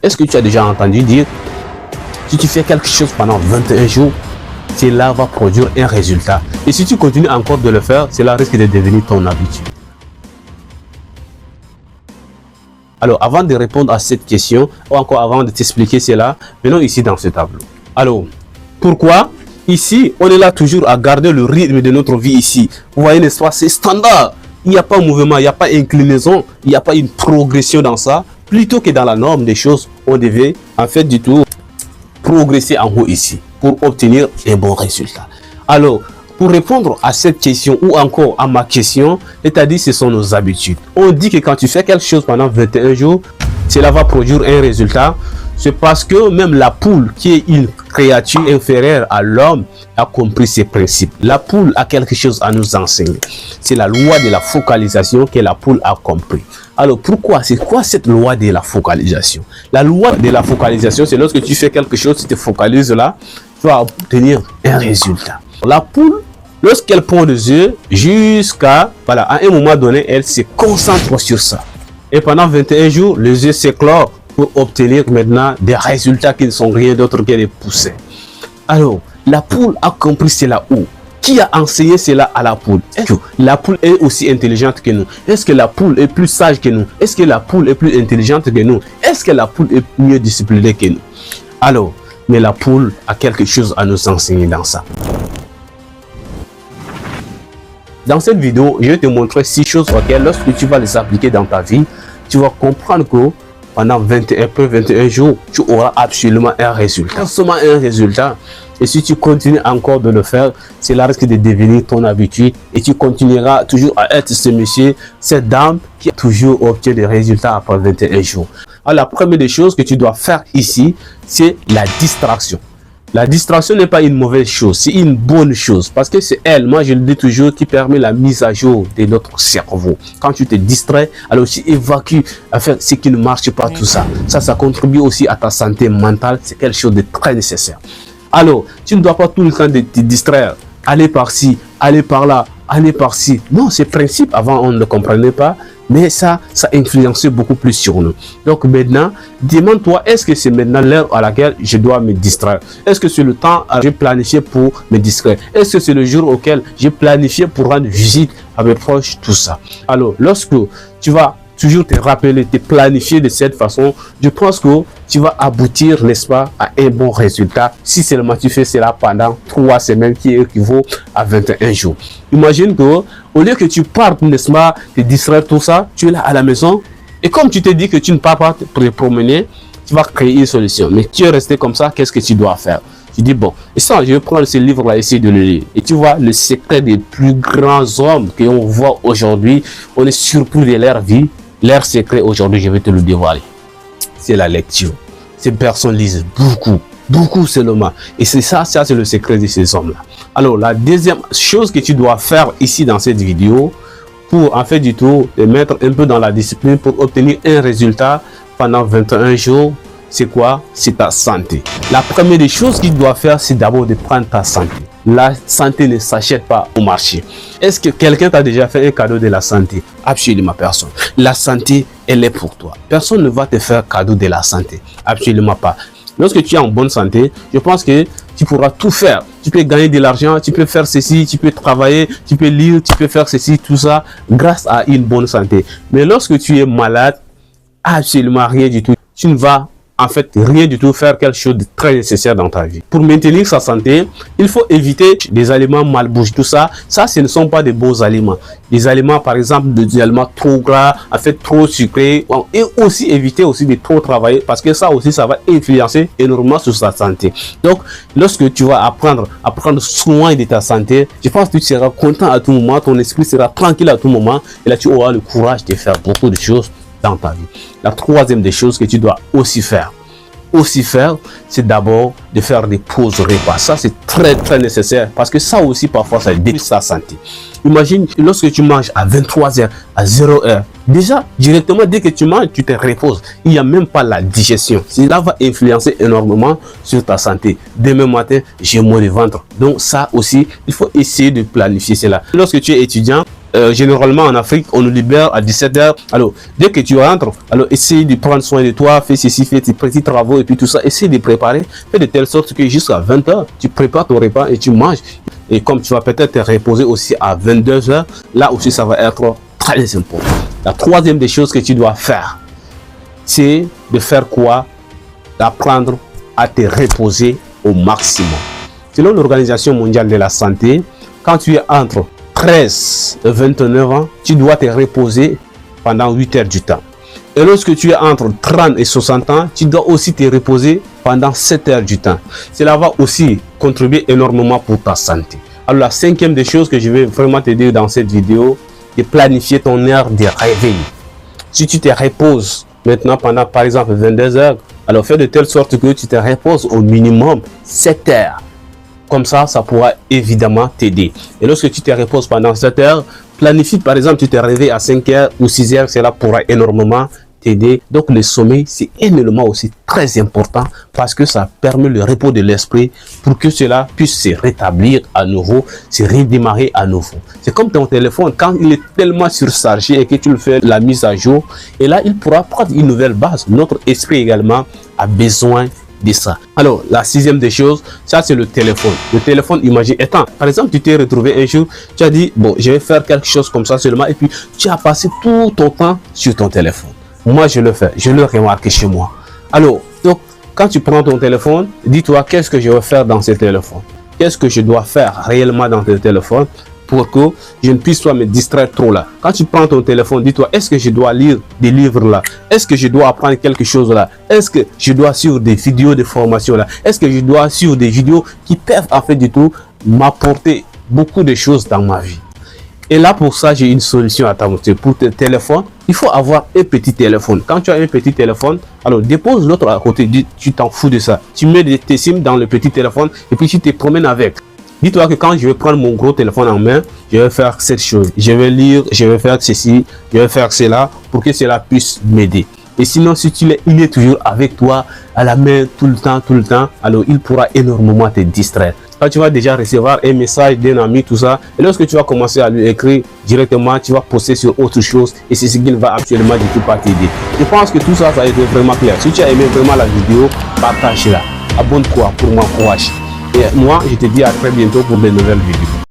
Est-ce que tu as déjà entendu dire, si tu fais quelque chose pendant 21 jours, cela va produire un résultat. Et si tu continues encore de le faire, cela risque de devenir ton habitude. Alors, avant de répondre à cette question, ou encore avant de t'expliquer cela, venons ici dans ce tableau. Alors, pourquoi? Ici, on est là toujours à garder le rythme de notre vie ici. Vous voyez, n'est-ce pas? C'est standard. Il n'y a pas de mouvement, il n'y a pas d'inclinaison, il n'y a pas une progression dans ça. Plutôt que dans la norme des choses, on devait, en fait, du tout, progresser en haut ici pour obtenir un bon résultat. Alors, pour répondre à cette question ou encore à ma question, c'est-à-dire ce sont nos habitudes. On dit que quand tu fais quelque chose pendant 21 jours, cela va produire un résultat. C'est parce que même la poule, qui est une créature inférieure à l'homme, a compris ces principes. La poule a quelque chose à nous enseigner. C'est la loi de la focalisation que la poule a compris. Alors pourquoi? C'est quoi cette loi de la focalisation? La loi de la focalisation, c'est lorsque tu fais quelque chose, tu te focalises là, tu vas obtenir un résultat. La poule, lorsqu'elle pond des œufs, jusqu'à, voilà, à un moment donné, elle se concentre sur ça. Et pendant 21 jours, les œufs s'éclorent pour obtenir maintenant des résultats qui ne sont rien d'autre que des poussins. Alors, la poule a compris cela où? Qui a enseigné cela à la poule? Est-ce que la poule est aussi intelligente que nous? Est-ce que la poule est plus sage que nous? Est-ce que la poule est plus intelligente que nous? Est-ce que la poule est mieux disciplinée que nous? Alors, mais la poule a quelque chose à nous enseigner dans ça. Dans cette vidéo, je vais te montrer 6 choses auxquelles, lorsque tu vas les appliquer dans ta vie, tu vas comprendre que pendant 21 jours, tu auras absolument un résultat. Seulement un résultat. Et si tu continues encore de le faire, cela risque de devenir ton habitude. Et tu continueras toujours à être ce monsieur, cette dame qui a toujours obtenu des résultats après 21 jours. Alors, la première des choses que tu dois faire ici, c'est la distraction. La distraction n'est pas une mauvaise chose, c'est une bonne chose. Parce que c'est elle, moi je le dis toujours, qui permet la mise à jour de notre cerveau. Quand tu te distrais, alors tu évacues ce qui ne marche pas, tout ça. Ça contribue aussi à ta santé mentale, c'est quelque chose de très nécessaire. Alors, tu ne dois pas tout le temps te distraire. Aller par-ci, aller par-là, aller par-ci. Non, ces principes, avant on ne le comprenait pas. Mais ça influençait beaucoup plus sur nous. Donc maintenant, demande-toi, est-ce que c'est maintenant l'heure à laquelle je dois me distraire? Est-ce que c'est le temps que j'ai planifié pour me distraire? Est-ce que c'est le jour auquel j'ai planifié pour rendre visite à mes proches? Tout ça. Alors, lorsque tu vas toujours te rappeler, te planifier de cette façon, je pense que tu vas aboutir, n'est-ce pas, à un bon résultat si seulement tu fais cela pendant 3 semaines qui équivaut à 21 jours. Imagine que au lieu que tu partes, n'est-ce pas, te distraire tout ça, tu es là à la maison et comme tu te dis que tu ne pars pas te promener, tu vas créer une solution. Mais tu es resté comme ça, qu'est-ce que tu dois faire? Tu dis bon, et ça, je vais prendre ce livre-là, essayer de le lire. Et tu vois le secret des plus grands hommes qu'on voit aujourd'hui. On est surpris de leur vie. Leur secret aujourd'hui, je vais te le dévoiler. C'est la lecture. Ces personnes lisent beaucoup seulement. Et c'est ça c'est le secret de ces hommes-là. Alors, la deuxième chose que tu dois faire ici dans cette vidéo, pour en fait du tout, te mettre un peu dans la discipline pour obtenir un résultat pendant 21 jours, c'est quoi? C'est ta santé. La première des choses qu'il doit faire, c'est d'abord de prendre ta santé. La santé ne s'achète pas au marché. Est-ce que quelqu'un t'a déjà fait un cadeau de la santé? Absolument personne. La santé, elle est pour toi. Personne ne va te faire cadeau de la santé. Absolument pas. Lorsque tu es en bonne santé, je pense que tu pourras tout faire. Tu peux gagner de l'argent, tu peux faire ceci, tu peux travailler, tu peux lire, tu peux faire ceci, tout ça, grâce à une bonne santé. Mais lorsque tu es malade, absolument rien du tout. Tu ne vas en fait rien du tout faire quelque chose de très nécessaire dans ta vie. Pour maintenir sa santé, il faut éviter des aliments malbouches, tout ça. Ça, ce ne sont pas des beaux aliments. Des aliments, par exemple, des aliments trop gras, en fait trop sucrés. Et aussi éviter aussi de trop travailler parce que ça aussi, ça va influencer énormément sur sa santé. Donc, lorsque tu vas apprendre à prendre soin de ta santé, je pense que tu seras content à tout moment, ton esprit sera tranquille à tout moment. Et là, tu auras le courage de faire beaucoup de choses dans ta vie. La troisième des choses que tu dois aussi faire, c'est d'abord de faire des pauses repas. Ça, c'est très nécessaire parce que ça aussi, parfois, ça détruit sa santé. Imagine, lorsque tu manges à 23h, à 0h, déjà, directement, dès que tu manges, tu te reposes. Il n'y a même pas la digestion. Cela va influencer énormément sur ta santé. Demain matin, j'ai mal au ventre. Donc, ça aussi, il faut essayer de planifier cela. Lorsque tu es étudiant, généralement en Afrique, on nous libère à 17h. Alors, dès que tu rentres, alors essaye de prendre soin de toi, fais ceci, fais tes petits travaux et puis tout ça. Essaye de préparer, fais de telle sorte que jusqu'à 20h, tu prépares ton repas et tu manges. Et comme tu vas peut-être te reposer aussi à 22h, là aussi ça va être très important. La troisième des choses que tu dois faire, c'est de faire quoi? D'apprendre à te reposer au maximum. Selon l'Organisation mondiale de la santé, quand tu es entre 13 et 29 ans, tu dois te reposer pendant 8 heures du temps. Et lorsque tu es entre 30 et 60 ans, tu dois aussi te reposer pendant 7 heures du temps. Cela va aussi contribuer énormément pour ta santé. Alors la cinquième des choses que je vais vraiment te dire dans cette vidéo, c'est planifier ton heure de réveil. Si tu te reposes maintenant pendant par exemple 22 heures, alors fais de telle sorte que tu te reposes au minimum 7 heures. Comme ça, ça pourra évidemment t'aider. Et lorsque tu te reposes pendant 7 heures, planifie par exemple, tu te réveilles à 5 heures ou 6 heures, cela pourra énormément t'aider. Donc le sommeil, c'est un élément aussi très important parce que ça permet le repos de l'esprit pour que cela puisse se rétablir à nouveau, se redémarrer à nouveau. C'est comme ton téléphone, quand il est tellement surchargé et que tu le fais la mise à jour, et là, il pourra prendre une nouvelle base. Notre esprit également a besoin de ça. Alors, la sixième des choses, ça c'est le téléphone. Le téléphone, imagine, étant, par exemple, tu t'es retrouvé un jour, tu as dit, bon, je vais faire quelque chose comme ça seulement, et puis tu as passé tout ton temps sur ton téléphone. Moi, je le fais, je le remarque chez moi. Alors, donc, quand tu prends ton téléphone, dis-toi, qu'est-ce que je vais faire dans ce téléphone? Qu'est-ce que je dois faire réellement dans ce téléphone pour que je ne puisse pas me distraire trop là? Quand tu prends ton téléphone, dis-toi, est-ce que je dois lire des livres là? Est-ce que je dois apprendre quelque chose là? Est-ce que je dois suivre des vidéos de formation là? Est-ce que je dois suivre des vidéos qui peuvent en fait du tout m'apporter beaucoup de choses dans ma vie? Et là, pour ça, j'ai une solution à t'apporter. Pour tes téléphones, il faut avoir un petit téléphone. Quand tu as un petit téléphone, alors dépose l'autre à côté. Tu t'en fous de ça. Tu mets tes SIM dans le petit téléphone et puis tu te promènes avec. Dis-toi que quand je vais prendre mon gros téléphone en main, je vais faire cette chose. Je vais lire, je vais faire ceci, je vais faire cela pour que cela puisse m'aider. Et sinon, si il est toujours avec toi à la main tout le temps, alors il pourra énormément te distraire. Quand tu vas déjà recevoir un message d'un ami, tout ça, et lorsque tu vas commencer à lui écrire directement, tu vas poster sur autre chose et c'est ce qui ne va actuellement du tout pas t'aider. Je pense que tout ça, ça a été vraiment clair. Si tu as aimé vraiment la vidéo, partage-la. Abonne-toi pour m'encourager. Et moi, je te dis à très bientôt pour de nouvelles vidéos.